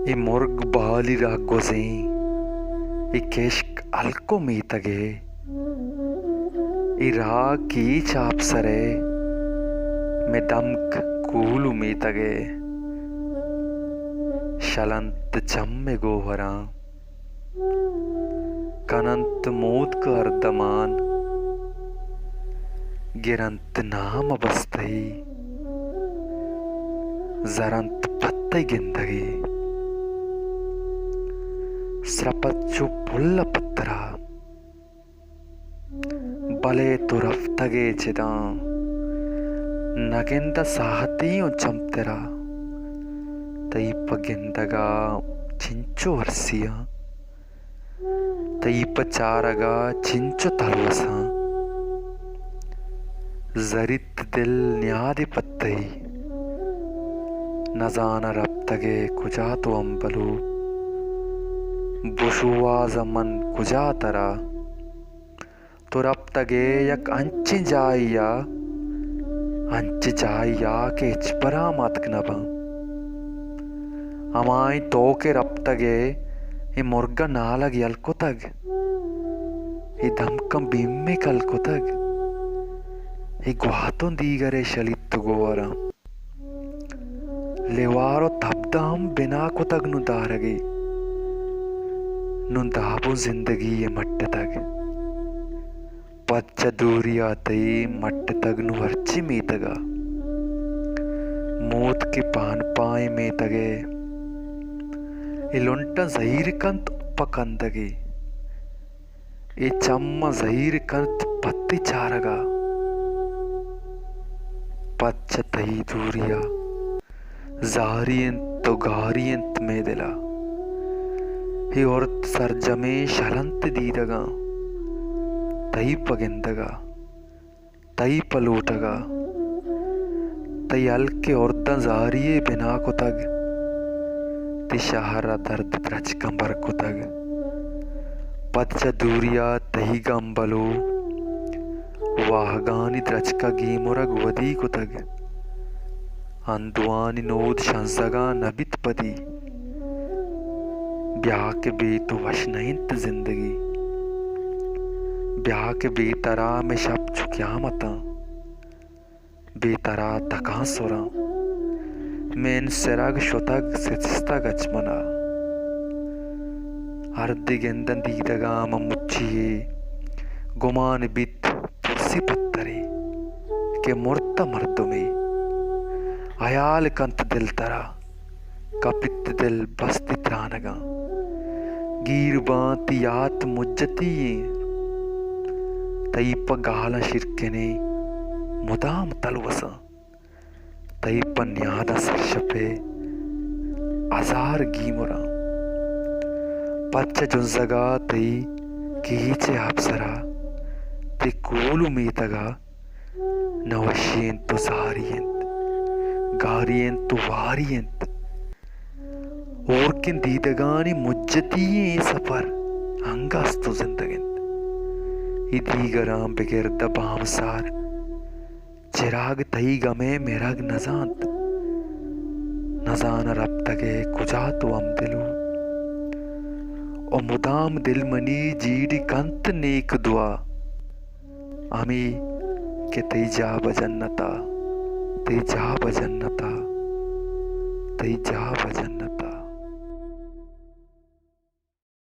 ಈ ಮೊರ್ಗ್ ಬಾಲಿರಾಗೊಸಿ ಈ ಕೆಶ್ಕ್ ಅಲ್ಕೊ ಮೀತಗೆ ಈ ರಾಕಿ ಚಾಪ್ಸರೆ ಮೆ ದಮ್ಕ್ ಕೂಲು ಮೀತಗೆ ಶಲಂತ್ ಚಮ್ಮೆ ಗೋಹರ ಕನಂತ್ ಮೂತ್ಕ ಅರ್ಧಮಾನ್ ಗಿರಂತ್ ನಾಮ ಬಸ್ತೈ ಜರಂತ್ ಪತ್ತೈ ಗಿಂದಗಿ ಸ್ರಪಚ್ಚು ಪುಲ್ಲ ಪತ್ತರ ಬಲೆ ತುರಫ್ತಗೆ ಚಿದ ನಗೆಂದ ಸಾಹತಿಯು ಚಂತೆರ ತೈಪ ಗೆಂದಗ ಚಿಂಚು ವರ್ಸಿಯ ತೈಪ ಚಾರಗ ಚಿಂಚು ತಲ್ವಸ ಜರಿತ್ ದಿಲ್ ನ್ಯಾದಿ ಪತ್ತೈ ನಜಾನ ರಪ್ತಗೆ ಕುಜಾತು ಅಂಬಲು बुशुवाजमन कुजा तरा तुरप्तगे यक अंची जाइया के इचपरा मतकनबा अमाई तो के रप्तगे ये मुर्गा नालग यलकुतग ये धमकम बिम्मे कलकुतग ये गुहातों दीगरे शलित गोवरा लेवारो तब्दाम बिना कुतग नु दारगे ನುಂದಾಬು ಜಿಂದಗಿಯ ಮಟ್ಟದಾಗ ಪಚ್ಚ ದೂರಿಯಾತೈ ಮಟ್ಟತಗ್ನು ಹರ್ಚಿ ಮೀತಗ ಮೂತ್ ಕೆ ಪಾನ್ ಪಾಯ್ ಮೇತಗೆ ಇಲ್ಲೊಂಟ ಜೈರ್ ಕಂತ್ ಉಪ್ಪ ಕಂದಗೆ ಈ ಚಮ್ಮ ಜೈರ್ ಕಂತ್ ಪತ್ತಿ ಚಾರಗ ಪಚ್ಚ ತೈ ದೂರಿಯ ಜಾರಿಯಂತ ಗಾರಿಯಂತ ಮೇದೆಲ ही औरत सरजमे शलंत दीदगा तई पगिंदगा तई पलूटगा तई अलके औरत जारिये बिना को तग तिशहरा दर्द द्रच कंबर को तग पच्च दूरिया तही गंबलो वाहगानी द्रच का गीमुरग वदी को तग अंदुआनी नोद शंसगा नबित पदी ब्याह के बेतु वश नहीं जिंदगी ब्याह के बेतरा में शब चुक्या मता बेतरा तका सुरा मेन सिरग शुतग सिस्ता गचमना अर्धि गेंदन दीदगा मुच्चिए गुमान बित पुरसी पत्तरे के मुर्ता मर्दु में अयाल कंत दिल तरा कपित दिल बस्ती त्रानगा गीर बांति यात मुज्जती तईप गाल शिर्केने मुदाम तलवस तईप न्याद सर्शपे अजार गीमुरा पच्च जुंजगा तई कीचे अप्सरा ते कूलु मीतगा नवशियंतु सारियंत गारियंतु वारियंत और किन दीदगानी मुज्जती सफर अंगास्तु जिंदगिंत इदीगराम बिगिर्द बामसार चिराग तई गमे मेरग नजांत नजान रब तगे कुजा तो अम दिलू ओ मुदाम दिल मनी जीडी कंत नेक दुआ अमी के तई जा बजन्नता तई जा बजन्नता तई जा बजन्नता